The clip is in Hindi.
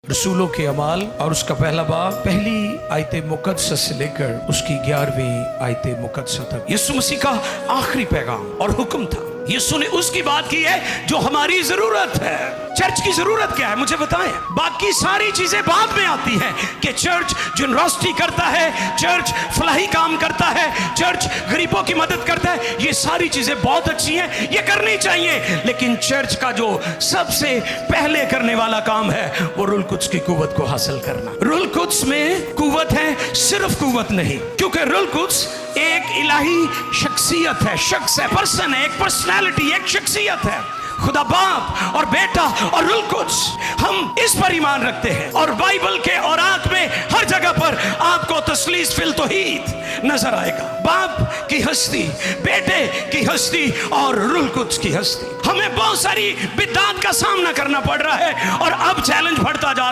रसूलों के अमाल और उसका पहला बाब पहली आयत मुकद्दस से लेकर उसकी 11वीं आयत मुकद्दस तक यीशु मसीह का आखिरी पैगाम और हुक्म था। यीशु ने उसकी बात की है जो हमारी जरूरत है। चर्च की जरूरत क्या है मुझे बताएं। बाकी सारी चीजें बाद में आती हैं कि चर्च जनरॉसिटी करता है, चर्च फलाही काम करता है, चर्च गरीबों की मदद करता है। ये सारी चीजें बहुत अच्छी हैं, ये करनी चाहिए, लेकिन चर्च का जो सबसे पहले करने वाला काम है वो रूह कुद्स की कुव्वत को हासिल करना। रूह कुद्स में कुव्वत है, सिर्फ कुव्वत नहीं, क्योंकि रूह कुद्स एक इलाही शख्सियत है, शख्स है, पर्सन है, एक पर्सनालिटी, एक शख्सियत है। खुदा बाप और बेटा और रूह कुद्स, हम इस पर ईमान रखते हैं। और बाइबल के औरात में हर जगह पर आपको तस्लीस फिल तौहीद नजर आएगा। बाप की हस्ती, बेटे की हस्ती और रूह कुद्स की हस्ती। हमें बहुत सारी बिदअत का सामना करना पड़ रहा है और अब चैलेंज बढ़ता जा रहा है।